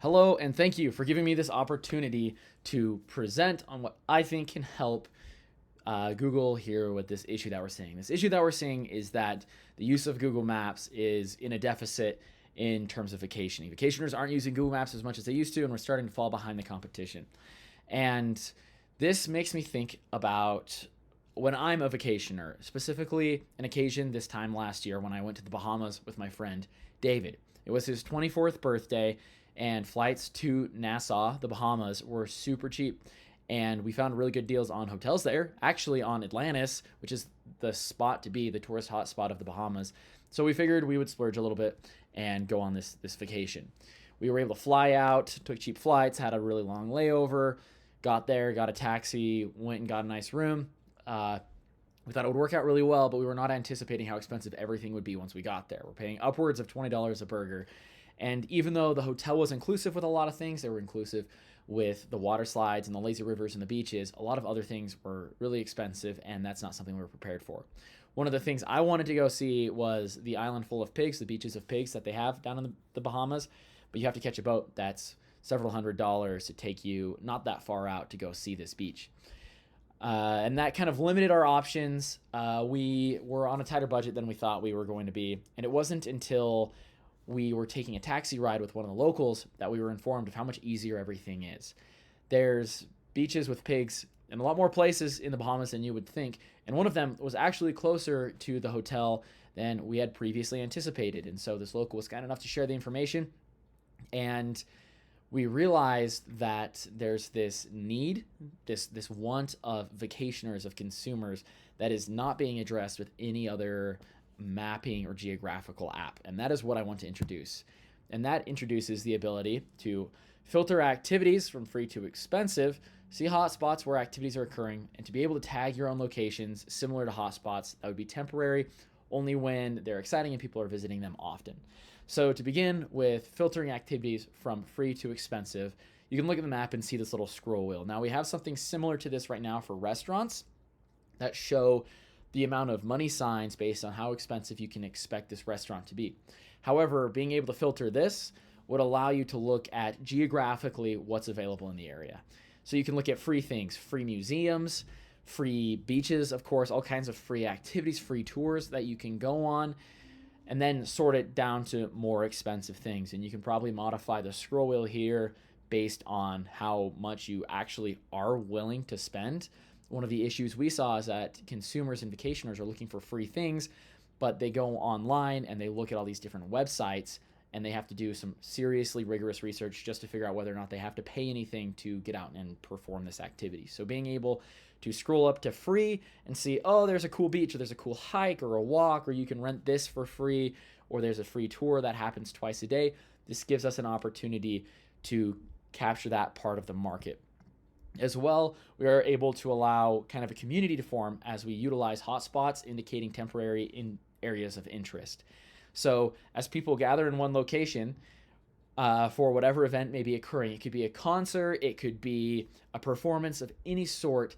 Hello, and thank you for giving me this opportunity to present on what I think can help Google here with this issue that we're seeing. This issue that we're seeing is that the use of Google Maps is in a deficit in terms of vacationing. Vacationers aren't using Google Maps as much as they used to, and we're starting to fall behind the competition. And this makes me think about when I'm a vacationer, specifically an occasion this time last year when I went to the Bahamas with my friend David. It was his 24th birthday, and flights to Nassau, the Bahamas, were super cheap. And we found really good deals on hotels there, actually on Atlantis, which is the spot to be, the tourist hotspot of the Bahamas. So we figured we would splurge a little bit and go on this vacation. We were able to fly out, took cheap flights, had a really long layover, got there, got a taxi, went and got a nice room. We thought it would work out really well, but we were not anticipating how expensive everything would be once we got there. We're paying upwards of $20 a burger. And even though the hotel was inclusive with a lot of things, they were inclusive with the water slides and the lazy rivers and the beaches, a lot of other things were really expensive, and that's not something we were prepared for. One of the things I wanted to go see was the island full of pigs, the beaches of pigs that they have down in the Bahamas, but you have to catch a boat that's several $100s to take you not that far out to go see this beach. And that kind of limited our options. We were on a tighter budget than we thought we were going to be, and it wasn't until we were taking a taxi ride with one of the locals that we were informed of how much easier everything is. There's beaches with pigs in a lot more places in the Bahamas than you would think, and one of them was actually closer to the hotel than we had previously anticipated. And so this local was kind enough to share the information, and we realized that there's this need, this want of vacationers, of consumers, that is not being addressed with any other mapping or geographical app. And that is what I want to introduce. And that introduces the ability to filter activities from free to expensive, see hotspots where activities are occurring, and to be able to tag your own locations similar to hotspots that would be temporary only when they're exciting and people are visiting them often. So to begin with filtering activities from free to expensive, you can look at the map and see this little scroll wheel. Now we have something similar to this right now for restaurants that show the amount of money signs based on how expensive you can expect this restaurant to be. However, being able to filter this would allow you to look at geographically what's available in the area. So you can look at free things, free museums, free beaches, of course, all kinds of free activities, free tours that you can go on, and then sort it down to more expensive things. And you can probably modify the scroll wheel here based on how much you actually are willing to spend. One of the issues we saw is that consumers and vacationers are looking for free things, but they go online and they look at all these different websites, and they have to do some seriously rigorous research just to figure out whether or not they have to pay anything to get out and perform this activity. So being able to scroll up to free and see, oh, there's a cool beach, or there's a cool hike or a walk, or you can rent this for free, or there's a free tour that happens twice a day. This gives us an opportunity to capture that part of the market. As well, we are able to allow kind of a community to form as we utilize hotspots indicating temporary in areas of interest. So as people gather in one location for whatever event may be occurring, it could be a concert, it could be a performance of any sort,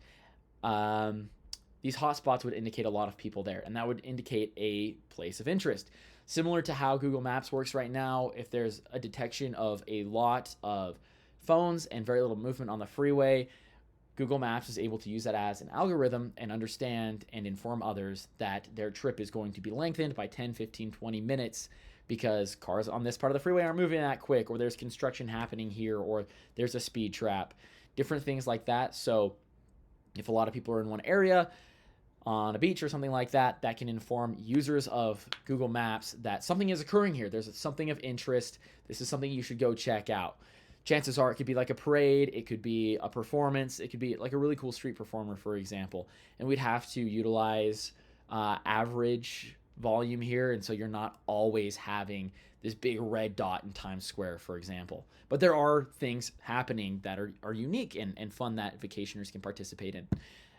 these hotspots would indicate a lot of people there, and that would indicate a place of interest. Similar to how Google Maps works right now, if there's a detection of a lot of phones and very little movement on the freeway, Google Maps is able to use that as an algorithm and understand and inform others that their trip is going to be lengthened by 10, 15, 20 minutes because cars on this part of the freeway aren't moving that quick, or there's construction happening here, or there's a speed trap, different things like that. So if a lot of people are in one area on a beach or something like that, that can inform users of Google Maps that something is occurring here. There's something of interest. This is something you should go check out. Chances are it could be like a parade, it could be a performance, it could be like a really cool street performer, for example. And we'd have to utilize average volume here, and so you're not always having this big red dot in Times Square, for example. But there are things happening that are unique and fun that vacationers can participate in.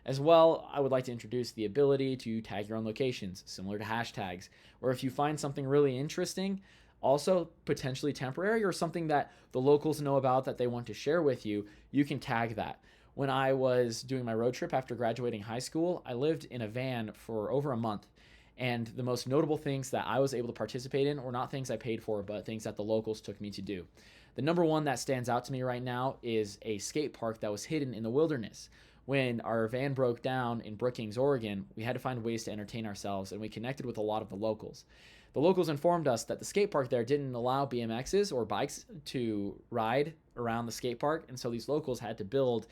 As well, I would like to introduce the ability to tag your own locations, similar to hashtags, or if you find something really interesting, also potentially temporary, or something that the locals know about that they want to share with you, you can tag that. When I was doing my road trip after graduating high school, I lived in a van for over a month. And the most notable things that I was able to participate in were not things I paid for, but things that the locals took me to do. The number one that stands out to me right now is a skate park that was hidden in the wilderness. When our van broke down in Brookings, Oregon, we had to find ways to entertain ourselves, and we connected with a lot of the locals. The locals informed us that the skate park there didn't allow BMXs or bikes to ride around the skate park, and so these locals had to build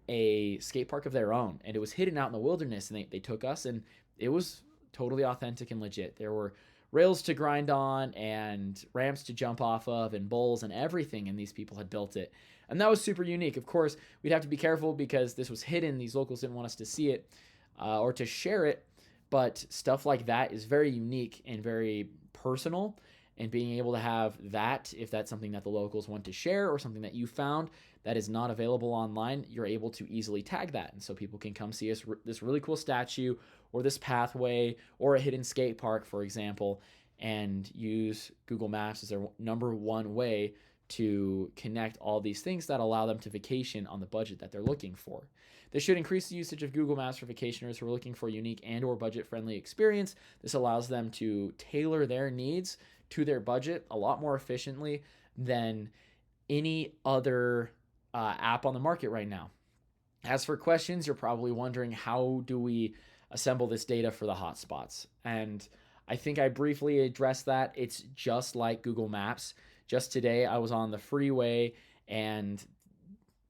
a skate park of their own, and it was hidden out in the wilderness, and they took us, and it was totally authentic and legit. There were rails to grind on and ramps to jump off of and bowls and everything, and these people had built it. And that was super unique. Of course, we'd have to be careful because this was hidden. These locals didn't want us to see it or to share it, but stuff like that is very unique and very personal. And being able to have that, if that's something that the locals want to share or something that you found that is not available online, you're able to easily tag that. And so people can come see us, this really cool statue or this pathway or a hidden skate park, for example, and use Google Maps as their number one way to connect all these things that allow them to vacation on the budget that they're looking for. This should increase the usage of Google Maps for vacationers who are looking for a unique and or budget-friendly experience. This allows them to tailor their needs to their budget a lot more efficiently than any other app on the market right now. As for questions, you're probably wondering, how do we assemble this data for the hotspots? And I think I briefly addressed that. It's just like Google Maps. Just today, I was on the freeway and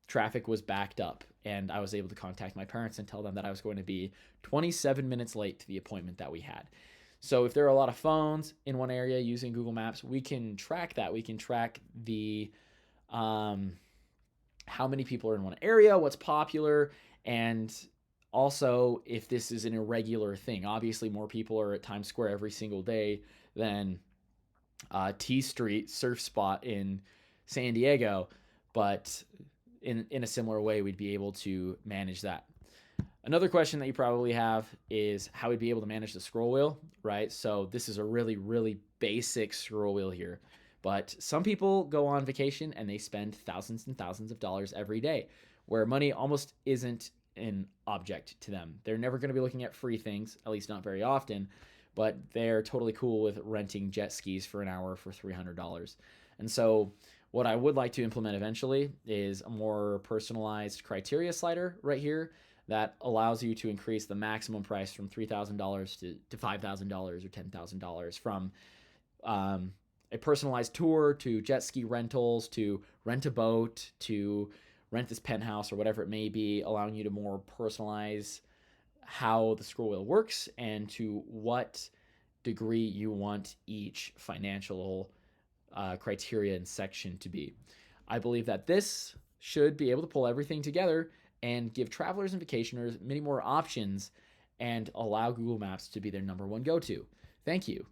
traffic was backed up, and I was able to contact my parents and tell them that I was going to be 27 minutes late to the appointment that we had. So if there are a lot of phones in one area using Google Maps, we can track that. We can track the how many people are in one area, what's popular, and also if this is an irregular thing. Obviously, more people are at Times Square every single day than T Street surf spot in San Diego, but in a similar way, we'd be able to manage that. Another question that you probably have is how we'd be able to manage the scroll wheel, right? So this is a really, really basic scroll wheel here. But some people go on vacation and they spend thousands and thousands of dollars every day, where money almost isn't an object to them. They're never going to be looking at free things, at least not very often, but they're totally cool with renting jet skis for an hour for $300. And so what I would like to implement eventually is a more personalized criteria slider right here that allows you to increase the maximum price from $3,000 to $5,000 or $10,000, from a personalized tour to jet ski rentals to rent a boat to rent this penthouse or whatever it may be, allowing you to more personalize how the scroll wheel works and to what degree you want each financial criteria and section to be. I believe that this should be able to pull everything together and give travelers and vacationers many more options and allow Google Maps to be their number one go-to. Thank you.